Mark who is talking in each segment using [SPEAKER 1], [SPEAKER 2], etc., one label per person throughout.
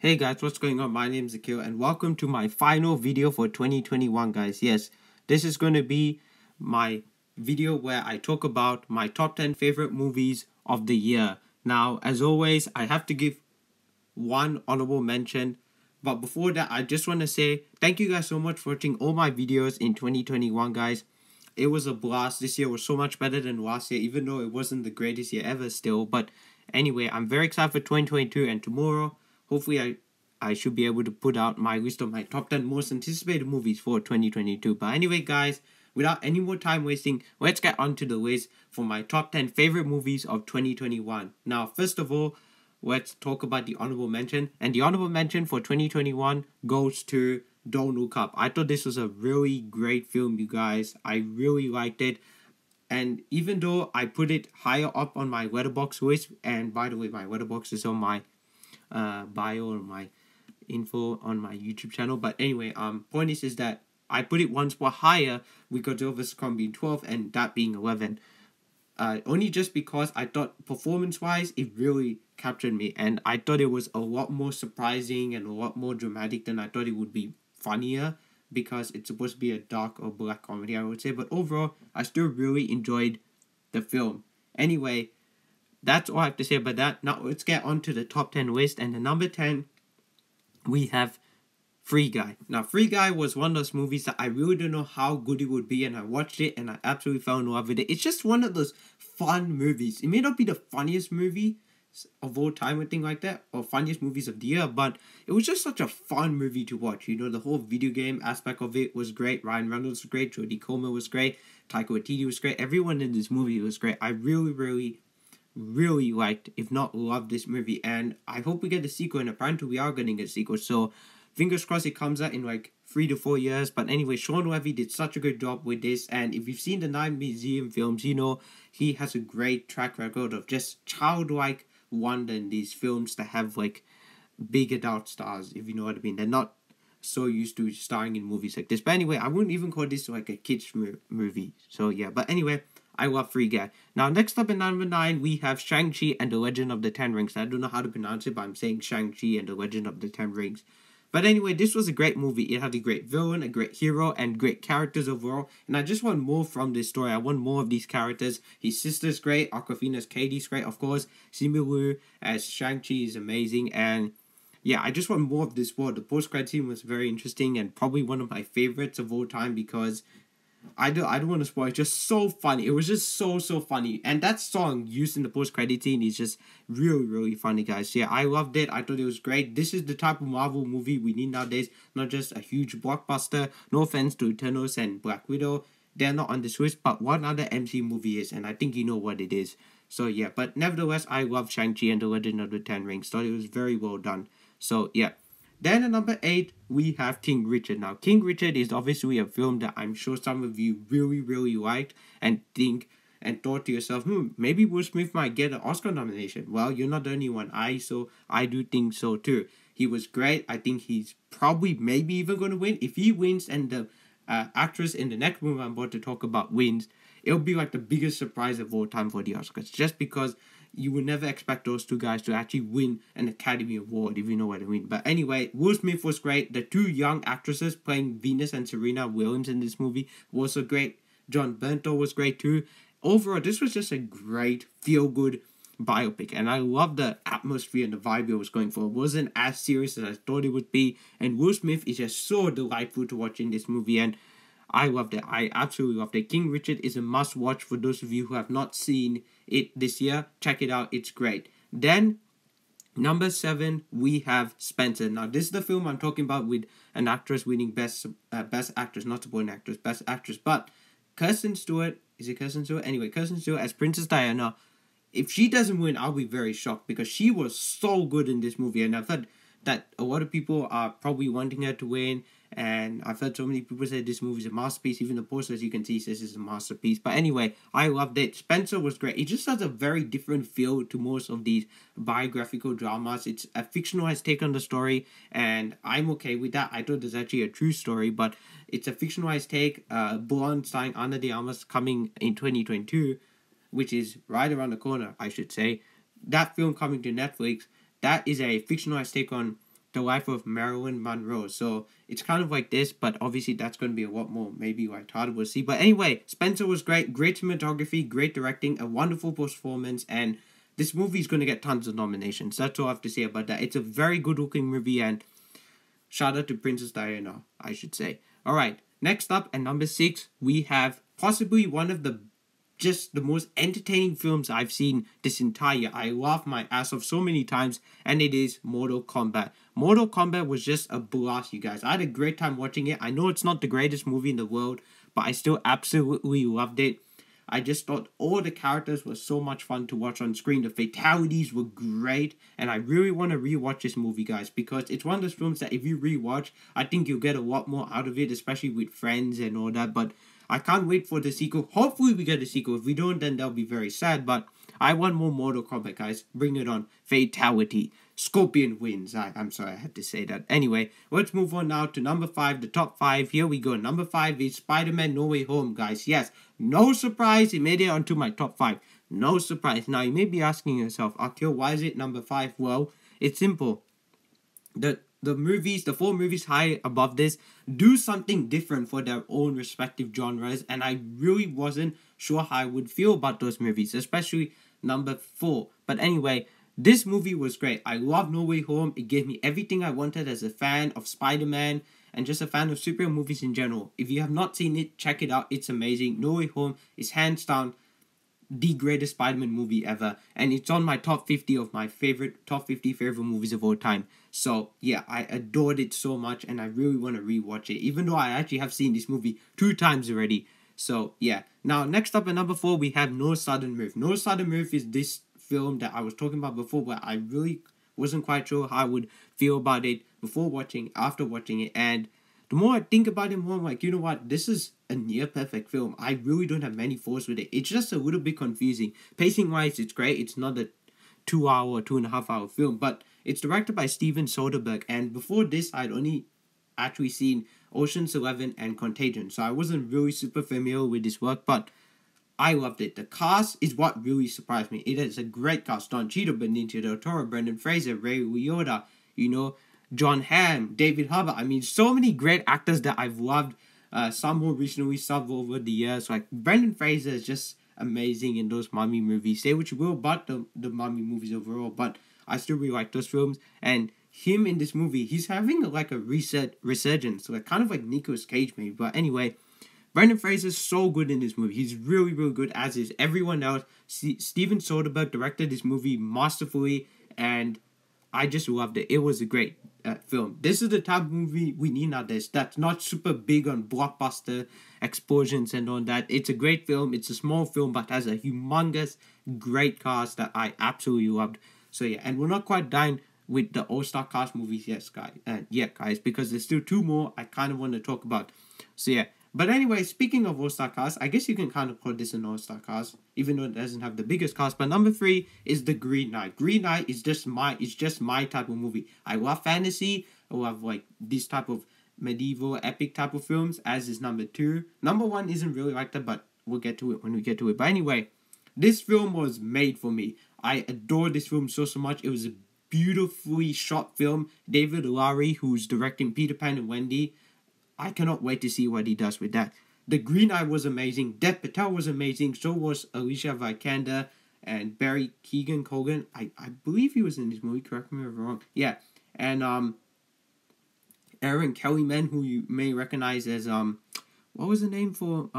[SPEAKER 1] Hey guys, what's going on? My name is Akil and welcome to my final video for 2021 guys. Yes, this is going to be my video where I talk about my top 10 favorite movies of the year. Now, as always, I have to give one honorable mention. But before that, I just want to say thank you guys so much for watching all my videos in 2021 guys. It was a blast. This year was so much better than last year, even though it wasn't the greatest year ever still. But anyway, I'm very excited for 2022 and tomorrow, hopefully I should be able to put out my list of my top 10 most anticipated movies for 2022. But anyway guys, without any more time wasting, let's get on to the list for my top 10 favorite movies of 2021. Now, first of all, let's talk about the honorable mention. And the honorable mention for 2021 goes to Don't Look Up. I thought this was a really great film, you guys. I really liked it. And even though I put it higher up on my Letterboxd list, and by the way, my Letterboxd is on my bio or my info on my YouTube channel. But anyway, point is that I put it one spot higher with Godzilla vs. Kong being 12 and that being 11. Only just because I thought performance-wise, it really captured me. And I thought it was a lot more surprising and a lot more dramatic than I thought it would be funnier. Because it's supposed to be a dark or black comedy, I would say. But overall, I still really enjoyed the film. Anyway, that's all I have to say about that. Now, let's get on to the top 10 list. And the number 10, we have Free Guy. Now, Free Guy was one of those movies that I really don't know how good it would be. And I watched it and I absolutely fell in love with it. It's just one of those fun movies. It may not be the funniest movie of all time or thing like that, or funniest movies of the year, but it was just such a fun movie to watch. You know, the whole video game aspect of it was great. Ryan Reynolds was great, Jodie Comer was great, Taika Waititi was great. Everyone in this movie was great. I really liked, if not loved, this movie, and I hope we get a sequel, and apparently we are getting a sequel, so fingers crossed it comes out in like 3 to 4 years. But anyway, Sean Levy did such a good job with this, and if you've seen the 9 Museum films, you know he has a great track record of just childlike wonder in these films that have like big adult stars, if you know what I mean. They're not so used to starring in movies like this. But anyway, I wouldn't even call this like a kids movie. So yeah, but anyway, I love Free Guy. Now, next up in number 9, we have ShangChi and the Legend of the Ten Rings. I don't know how to pronounce it, but I'm saying ShangChi and the Legend of the Ten Rings. But anyway, this was a great movie. It had a great villain, a great hero, and great characters overall. And I just want more from this story. I want more of these characters. His sister's great. Awkwafina's Katie's great. Of course, Simu Liu as Shang-Chi is amazing. And yeah, I just want more of this world. The post-credit scene was very interesting and probably one of my favorites of all time because I don't want to spoil. It's just so funny. It was just so funny. And that song used in the post-credit scene is just really funny, guys. Yeah, I loved it. I thought it was great. This is the type of Marvel movie we need nowadays. Not just a huge blockbuster. No offense to Eternals and Black Widow. They're not on this list, but one other MCU movie is, and I think you know what it is. So yeah, but nevertheless, I love Shang-Chi and the Legend of the Ten Rings. Thought it was very well done. So yeah. Then at number 8, we have King Richard. Now, King Richard is obviously a film that I'm sure some of you really liked and thought to yourself, maybe Will Smith might get an Oscar nomination. Well, you're not the only one. I do think so too. He was great. I think he's probably maybe even going to win. If he wins and the actress in the next movie I'm about to talk about wins, it'll be like the biggest surprise of all time for the Oscars. Just because you would never expect those two guys to actually win an Academy Award, if you know what I mean. But anyway, Will Smith was great. The 2 young actresses playing Venus and Serena Williams in this movie were also great. John Bernthal was great too. Overall, this was just a great, feel-good biopic. And I love the atmosphere and the vibe it was going for. It wasn't as serious as I thought it would be. And Will Smith is just so delightful to watch in this movie. And I loved it. I absolutely loved it. King Richard is a must-watch for those of you who have not seen it this year. Check it out. It's great. Then, number 7, we have Spencer. Now, this is the film I'm talking about with an actress winning Best Actress, not supporting actress, Best Actress. But Kirsten Stewart, is it Kirsten Stewart? Anyway, Kirsten Stewart as Princess Diana. If she doesn't win, I'll be very shocked because she was so good in this movie. And I've heard that a lot of people are probably wanting her to win. And I've heard so many people say this movie is a masterpiece. Even the poster, as you can see, says it's a masterpiece. But anyway, I loved it. Spencer was great. It just has a very different feel to most of these biographical dramas. It's a fictionalized take on the story, and I'm okay with that. I thought it's actually a true story, but it's a fictionalized take. Blonde starring Ana de Armas coming in 2022, which is right around the corner, I should say. That film coming to Netflix, that is a fictionalized take on the life of Marilyn Monroe. So it's kind of like this, but obviously that's going to be a lot more maybe lighthearted, we'll see. But anyway, Spencer was great cinematography, great directing, a wonderful performance, and this movie is going to get tons of nominations. That's all I have to say about that. It's a very good looking movie, and shout out to Princess Diana, I should say. Alright, next up at number 6, we have possibly one of the most entertaining films I've seen this entire year. I laughed my ass off so many times, and it is Mortal Kombat. Mortal Kombat was just a blast, you guys. I had a great time watching it. I know it's not the greatest movie in the world, but I still absolutely loved it. I just thought all the characters were so much fun to watch on screen. The fatalities were great, and I really want to rewatch this movie, guys, because it's one of those films that if you rewatch, I think you'll get a lot more out of it, especially with friends and all that. But I can't wait for the sequel. Hopefully we get a sequel. If we don't, then that'll be very sad. But I want more Mortal Kombat, guys. Bring it on. Fatality. Scorpion wins. I'm sorry, I had to say that. Anyway, let's move on now to number 5, the top 5. Here we go. Number 5 is Spiderman No Way Home, guys. Yes, no surprise, it made it onto my top 5. No surprise. Now, you may be asking yourself, Akil, why is it number 5? Well, it's simple. The 4 movies high above this do something different for their own respective genres, and I really wasn't sure how I would feel about those movies, especially number 4. But anyway, this movie was great. I love No Way Home. It gave me everything I wanted as a fan of Spider-Man and just a fan of superhero movies in general. If you have not seen it, check it out. It's amazing. No Way Home is hands down the greatest Spider-Man movie ever, and it's on my top 50 of my top 50 favorite movies of all time. So yeah, I adored it so much, and I really want to rewatch it, even though I actually have seen this movie 2 times already. So yeah, now next up at number 4, we have No Sudden Move. No Sudden Move is this film that I was talking about before, where I really wasn't quite sure how I would feel about it after watching it, and the more I think about it, more I'm like, you know what, this is a near perfect film. I really don't have many faults with it. It's just a little bit confusing. Pacing wise, it's great. It's not a 2 hour, 2.5 hour film, but it's directed by Steven Soderbergh, and before this, I'd only actually seen Ocean's 11 and Contagion, so I wasn't really super familiar with this work, but I loved it. The cast is what really surprised me. It is a great cast. Don Cheadle, Benicio del Toro, Brendan Fraser, Ray Liotta, John Hamm, David Harbour. I mean, so many great actors that I've loved. Some more recently, some over the years. Like, Brendan Fraser is just amazing in those Mummy movies. Say what you will about the Mummy movies overall, but I still really like those films. And him in this movie, he's having like a resurgence. Like, kind of like Nicolas Cage maybe. But anyway, Brendan Fraser is so good in this movie. He's really, really good, as is everyone else. Steven Soderbergh directed this movie masterfully, and I just loved it. It was a great film. This is the type of movie we need nowadays. That's not super big on blockbuster explosions and all that. It's a great film. It's a small film, but has a humongous, great cast that I absolutely loved. So yeah, and we're not quite done with the all-star cast movies yet, guys, because there's still 2 more I kind of want to talk about. So yeah. But anyway, speaking of all-star cast, I guess you can kind of call this an all-star cast, even though it doesn't have the biggest cast. But number 3 is The Green Knight. Green Knight is just my type of movie. I love fantasy. I love like this type of medieval epic type of films, as is number 2. Number 1 isn't really like that, but we'll get to it when we get to it. But anyway, this film was made for me. I adore this film so much. It was a beautifully shot film. David Lowery, who's directing Peter Pan and Wendy, I cannot wait to see what he does with that. The Green Knight was amazing. Dev Patel was amazing. So was Alicia Vikander and Barry Keoghan Colgan. I believe he was in this movie. Correct me if I'm wrong. Yeah. And Aaron Kellyman, who you may recognize as what was the name for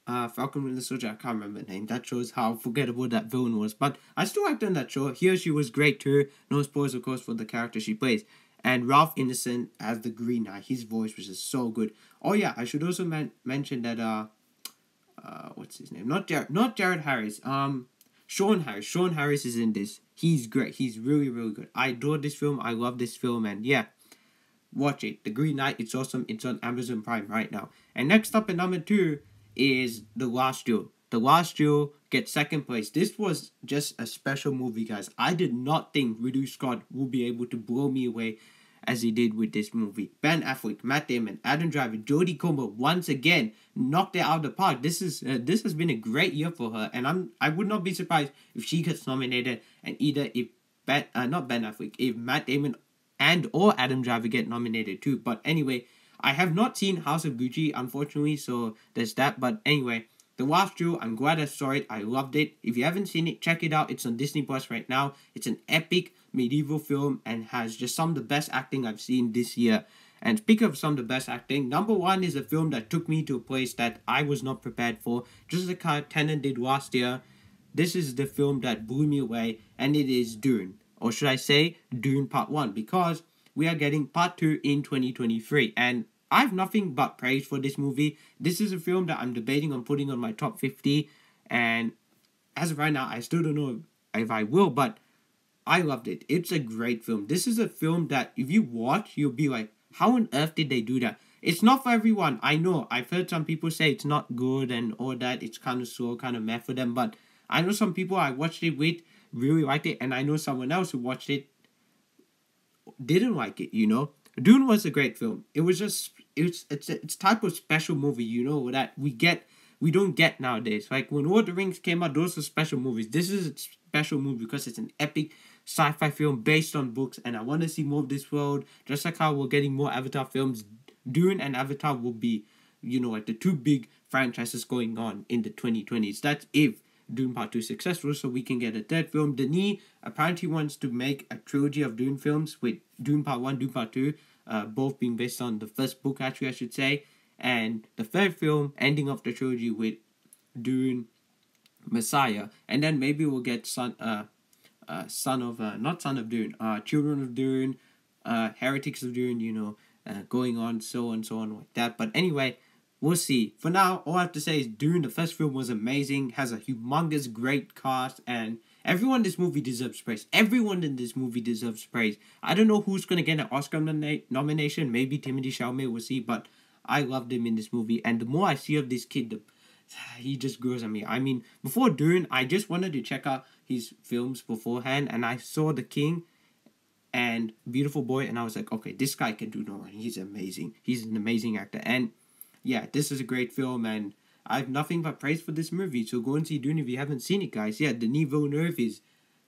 [SPEAKER 1] Falcon Winter Soldier? I can't remember the name. That shows how forgettable that villain was. But I still liked her in that show. Here she was great too. No spoilers, of course, for the character she plays. And Ralph Ineson as the Green Knight. His voice was just so good. Oh yeah, I should also mention that what's his name? Not Jared Harris. Sean Harris. Sean Harris is in this. He's great. He's really, really good. I adore this film. I love this film, and yeah, watch it. The Green Knight. It's awesome. It's on Amazon Prime right now. And next up at number 2 is The Last Duel. The Last Duel gets 2nd place. This was just a special movie, guys. I did not think Ridley Scott would be able to blow me away as he did with this movie. Ben Affleck, Matt Damon, Adam Driver, Jodie Comer once again knocked it out of the park. This has been a great year for her, and I would not be surprised if she gets nominated. And either if not Ben Affleck, if Matt Damon and or Adam Driver get nominated too. But anyway, I have not seen House of Gucci, unfortunately, so there's that. But anyway, The Last Duel, I'm glad I saw it. I loved it. If you haven't seen it, check it out. It's on Disney Plus right now. It's an epic medieval film and has just some of the best acting I've seen this year. And speaking of some of the best acting, number one is a film that took me to a place that I was not prepared for, just like how Tenet did last year. This is the film that blew me away, and it is Dune. Or should I say, Dune Part 1, because we are getting Part 2 in 2023. And I have nothing but praise for this movie. This is a film that I'm debating on putting on my top 50. And as of right now, I still don't know if I will, but I loved it. It's a great film. This is a film that if you watch, you'll be like, how on earth did they do that? It's not for everyone. I know. I've heard some people say it's not good and all that. It's kind of slow, kind of meh for them. But I know some people I watched it with really liked it. And I know someone else who watched it didn't like it, you know. Dune was a great film. It was just, it's type of special movie, you know, that we don't get nowadays. Like when Lord of the Rings came out, those are special movies. This is a special movie because it's an epic sci-fi film based on books, and I want to see more of this world. Just like how we're getting more Avatar films, Dune and Avatar will be, you know, like the two big franchises going on in the 2020s. That's if Dune Part 2 is successful, so we can get a third film. Denis apparently wants to make a trilogy of Dune films with Dune Part 1, Dune Part 2, both being based on the first book, actually, I should say. And the third film, ending of the trilogy with Dune Messiah. And then maybe we'll get Children of Dune, Heretics of Dune, you know, going on, so on like that. But anyway, we'll see. For now, all I have to say is Dune, the first film, was amazing, has a humongous, great cast, and everyone in this movie deserves praise. Everyone in this movie deserves praise. I don't know who's going to get an Oscar nomination. Maybe Timothée Chalamet, we'll see, but I loved him in this movie, and the more I see of this kid, he just grows on me. I mean, before Dune, I just wanted to check out his films beforehand, and I saw The King and Beautiful Boy, and I was like, okay, this guy can do no wrong. He's amazing. He's an amazing actor, and yeah, this is a great film, and I have nothing but praise for this movie. So go and see Dune if you haven't seen it, guys. Yeah, Denis Villeneuve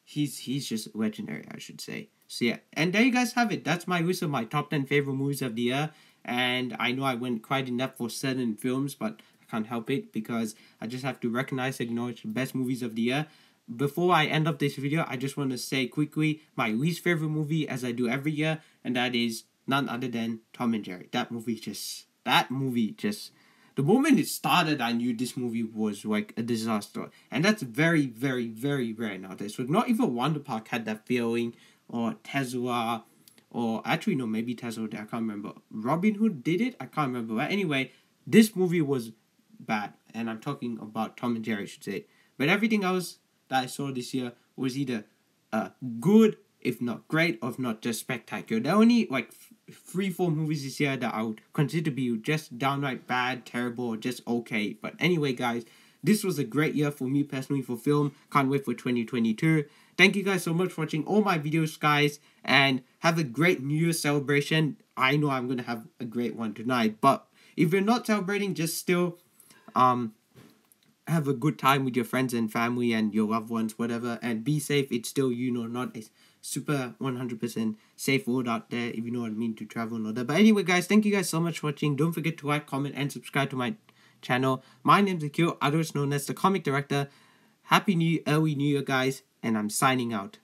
[SPEAKER 1] he's just legendary, I should say. So yeah, and there you guys have it. That's my list of my top 10 favorite movies of the year. And I know I went quite in depth for certain films, but I can't help it because I just have to recognize and acknowledge the best movies of the year. Before I end up this video, I just want to say quickly my least favorite movie, as I do every year, and that is none other than Tom and Jerry. That movie just, the moment it started, I knew this movie was like a disaster. And that's very, very, very rare nowadays. So not even Wonder Park had that feeling, or Tesla, or actually no, maybe Tesla, I can't remember. Robin Hood did it? I can't remember. But anyway, this movie was bad. And I'm talking about Tom and Jerry, I should say. But everything else that I saw this year was either good, if not great, or if not just spectacular. There are only like 3-4 movies this year that I would consider to be just downright bad, terrible, or just okay. But anyway, guys, this was a great year for me personally for film. Can't wait for 2022. Thank you guys so much for watching all my videos, guys, and have a great New Year celebration. I know I'm going to have a great one tonight, but if you're not celebrating, just still have a good time with your friends and family and your loved ones, whatever, and be safe. It's still, you know, not a super 100% safe world out there, if you know what I mean, to travel and all that. But anyway, guys, thank you guys so much for watching. Don't forget to like, comment, and subscribe to my channel. My name's Akil, otherwise known as the Comic Director. Happy early New Year, guys, and I'm signing out.